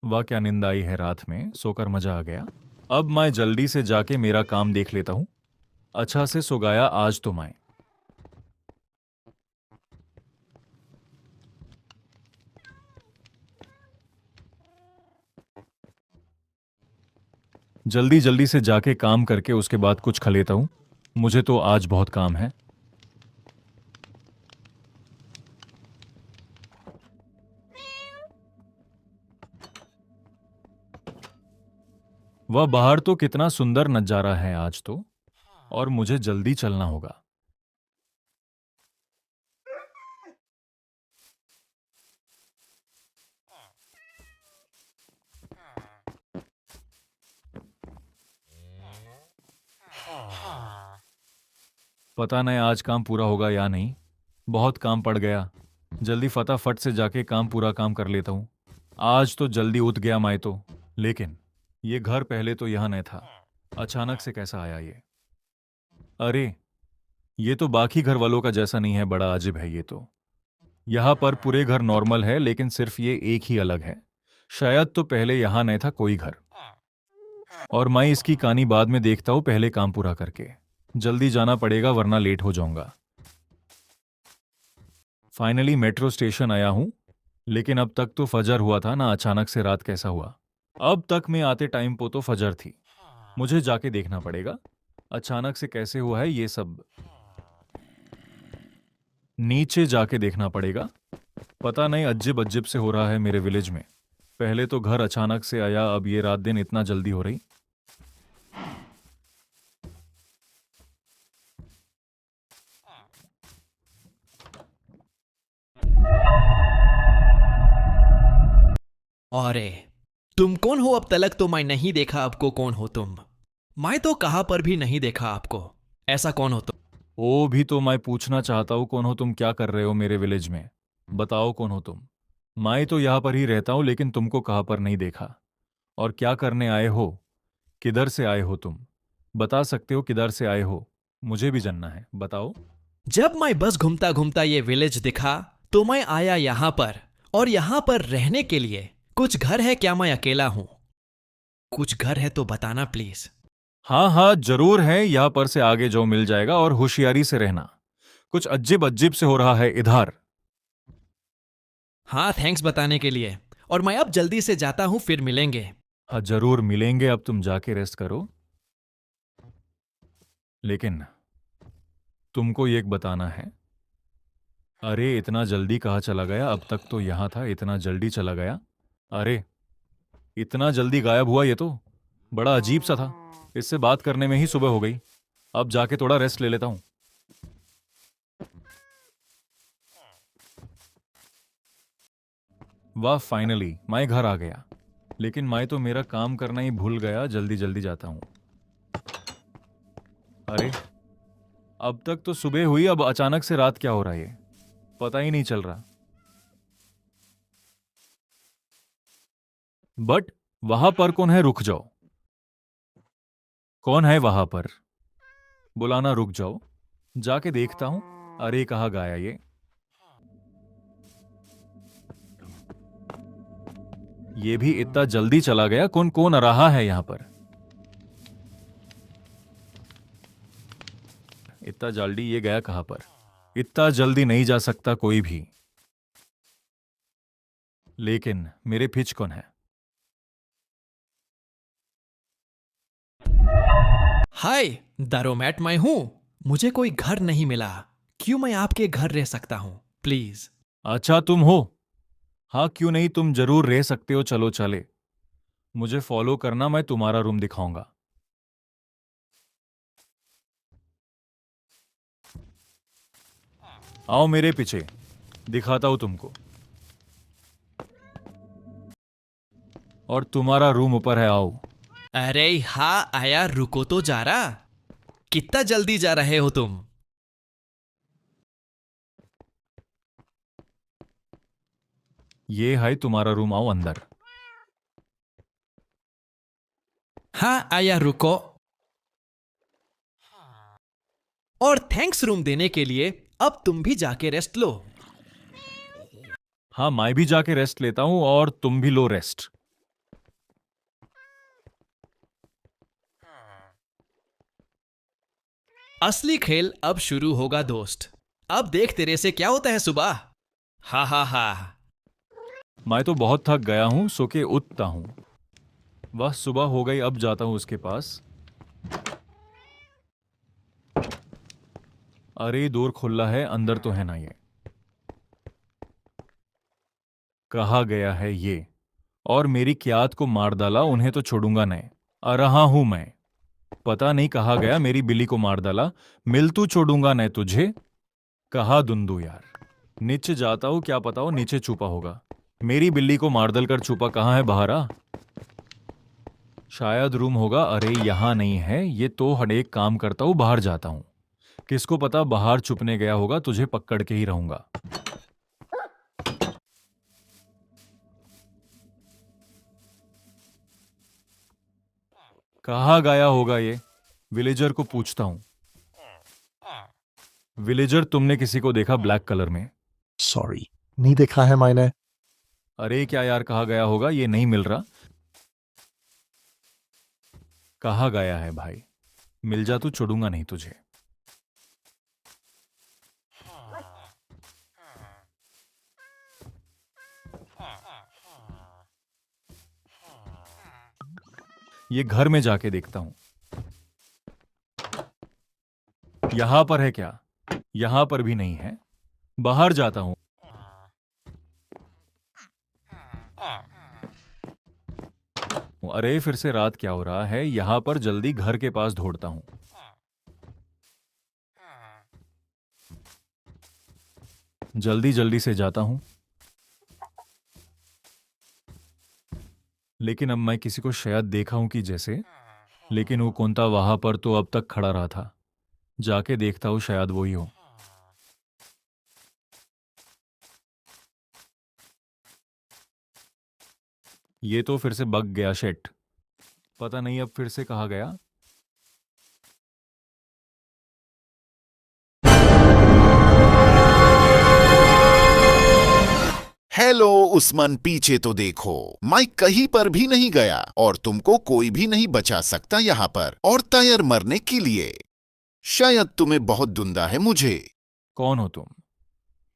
वाह क्या नींद आई है रात में, सोकर मजा आ गया। अब मैं जल्दी से जाके मेरा काम देख लेता हूँ। अच्छा से सो गया आज तो मैं। जल्दी जल्दी से जाके काम करके उसके बाद कुछ खा लेता हूँ। मुझे तो आज बहुत काम है। वह बाहर तो कितना सुंदर नजारा है आज तो। और मुझे जल्दी चलना होगा। पता नहीं आज काम पूरा होगा या नहीं। बहुत काम पड़ गया। जल्दी फटाफट से जाके काम कर लेता हूँ। आज तो जल्दी उठ गया मैं तो। लेकिन ये घर पहले तो यहाँ नहीं था। अचानक से कैसा आया ये? अरे, ये तो बाकी घर वालों का जैसा नहीं है, बड़ा अजीब है ये तो। यहाँ पर पूरे घर नॉर्मल है लेकिन सिर्फ ये एक ही अलग है। शायद तो पहले यहाँ नहीं था कोई घर। और मैं इसकी कहानी बाद में देखता हूँ, पहले काम पूरा करके। जल्दी जाना पड़ेगा वरना लेट हो जाऊंगा। फाइनली मेट्रो स्टेशन आया हूं। लेकिन अब तक तो फजर हुआ था ना, अचानक से रात कैसा हुआ? अब तक मैं आते टाइम पे तो फजर थी। मुझे जाके देखना पड़ेगा अचानक से कैसे हुआ है ये सब। नीचे जाके देखना पड़ेगा। पता नहीं अज्जिब अज्जिब से हो रहा है मेरे विलेज में। पहले तो घर अचानक से आया, अब ये रात दिन इतना जल्दी हो रही। अरे, तुम कौन हो? अब तलक तो मैं नहीं देखा आपको। कौन हो तुम? मैं तो कहाँ पर भी नहीं देखा आपको। ऐसा कौन हो तुम? ओ भी तो मैं पूछना चाहता हूँ, कौन हो तुम, क्या कर रहे हो मेरे विलेज में? बताओ कौन हो तुम। मैं तो यहाँ पर ही रहता हूँ लेकिन तुमको कहाँ पर नहीं देखा। और क्या करने आए हो? किधर से आए हो तुम? बता सकते हो किधर से आए हो? मुझे भी जानना है, बताओ। जब मैं बस घूमता घूमता ये विलेज दिखा तो मैं आया यहाँ पर। और यहाँ पर रहने के लिए कुछ घर है क्या? मैं अकेला हूं। कुछ घर है तो बताना प्लीज। हाँ हाँ जरूर है, यहाँ पर से आगे जो मिल जाएगा, और होशियारी से रहना। कुछ अज्जिब अज्जिब से हो रहा है इधर। हाँ, थैंक्स बताने के लिए। और मैं अब जल्दी से जाता हूं, फिर मिलेंगे। हाँ जरूर मिलेंगे, अब तुम जाके रेस्ट करो। लेकिन तुमको एक बताना है। अरे इतना जल्दी कहाँ चला गया? अब तक तो यहाँ था, इतना जल्दी चला गया। अरे, इतना जल्दी गायब हुआ ये तो। बड़ा अजीब सा था। इससे बात करने में ही सुबह हो गई। अब जाके थोड़ा रेस्ट ले लेता हूँ। वाह, फाइनली मैं घर आ गया। लेकिन मैं तो मेरा काम करना ही भूल गया, जल्दी जल्दी जाता हूँ। अरे, अब तक तो सुबह हुई, अब अचानक से रात क्या हो रहा है ये? पता ही नहीं चल रहा। बट वहां पर कौन है? रुक जाओ। कौन है वहां पर? बुलाना रुक जाओ। जाके देखता हूं। अरे कहाँ गया ये भी इतना जल्दी चला गया? कौन कौन आ रहा है यहां पर? इतना जल्दी ये गया कहां पर? इतना जल्दी नहीं जा सकता कोई भी। लेकिन मेरे पिच कौन है? हाय, दारोमैट मैं हूं। मुझे कोई घर नहीं मिला। क्यों मैं आपके घर रह सकता हूं? प्लीज। अच्छा तुम हो। हाँ क्यों नहीं, तुम जरूर रह सकते हो, चलो चले। मुझे फॉलो करना, मैं तुम्हारा रूम दिखाऊंगा। आओ मेरे पीछे, दिखाता हूं तुमको। और तुम्हारा रूम ऊपर है, आओ। अरे हाँ आया, रुको तो जा रहा। कितना जल्दी जा रहे हो तुम? ये है तुम्हारा रूम, आओ अंदर। हाँ आया, रुको। और थैंक्स रूम देने के लिए। अब तुम भी जाके रेस्ट लो। हाँ मैं भी जाके रेस्ट लेता हूं और तुम भी लो रेस्ट। असली खेल अब शुरू होगा दोस्त। अब देख तेरे से क्या होता है सुबह। हा हा हा। मैं तो बहुत थक गया हूं, सो के उठता हूं। वह सुबह हो गई, अब जाता हूं उसके पास। अरे डोर खुला है, अंदर तो है ना ये। कहा गया है ये, और मेरी क्यात को मार डाला, उन्हें तो छोड़ूंगा नहीं। आ रहा हूं मैं। पता नहीं कहा गया, मेरी बिल्ली को मार डाला। मिल तू छोड़ूंगा नहीं तुझे। कहा दुंदू यार। नीचे जाता हूं, क्या पता हो नीचे छुपा होगा। मेरी बिल्ली को मार डाल कर छुपा कहाँ है, बाहर आ। शायद रूम होगा। अरे यहां नहीं है ये तो। हर एक काम करता हूं, बाहर जाता हूं। किसको पता बाहर छुपने गया होगा, तुझे पकड़ के ही रहूंगा। कहाँ गया होगा ये। विलेजर को पूछता हूं। विलेजर, तुमने किसी को देखा ब्लैक कलर में? सॉरी, नहीं देखा है मैंने। अरे क्या यार, कहा गया होगा, ये नहीं मिल रहा। कहा गया है भाई, मिल जा तू, छोड़ूंगा नहीं तुझे। ये घर में जाके देखता हूं। यहां पर है क्या? यहां पर भी नहीं है। बाहर जाता हूं। अरे फिर से रात क्या हो रहा है यहां पर। जल्दी घर के पास दौड़ता हूं। जल्दी जल्दी से जाता हूं। लेकिन अब मैं किसी को शायद देखा हूं कि जैसे। लेकिन वो कौन था वहां पर, तो अब तक खड़ा रहा था। जाके देखता हूं, शायद वही हो। ये तो फिर से बग गया, शेट। पता नहीं अब फिर से कहा गया। हेलो उस्मान, पीछे तो देखो। मैं कहीं पर भी नहीं गया और तुमको कोई भी नहीं बचा सकता यहाँ पर, और तैयार मरने के लिए। शायद तुम्हें बहुत धुंधा है मुझे। कौन हो तुम?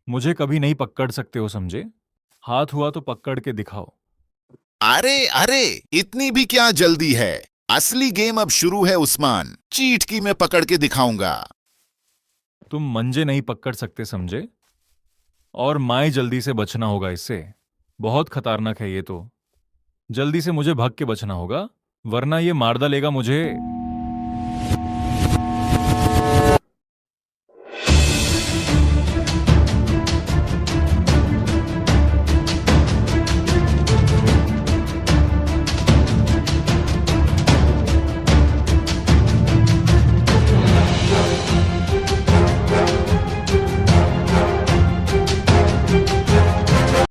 मुझे कभी नहीं पकड़ सकते हो, समझे? हाथ हुआ तो पकड़ के दिखाओ। अरे अरे, इतनी भी क्या जल्दी है। असली गेम अब शुरू है उस्मान। चीट की मैं पकड़ के दिखाऊंगा। तुम मंजे नहीं पकड़ सकते, समझे? और माए जल्दी से बचना होगा इससे। बहुत खतरनाक है ये तो। जल्दी से मुझे भाग के बचना होगा, वरना ये मार डालेगा मुझे।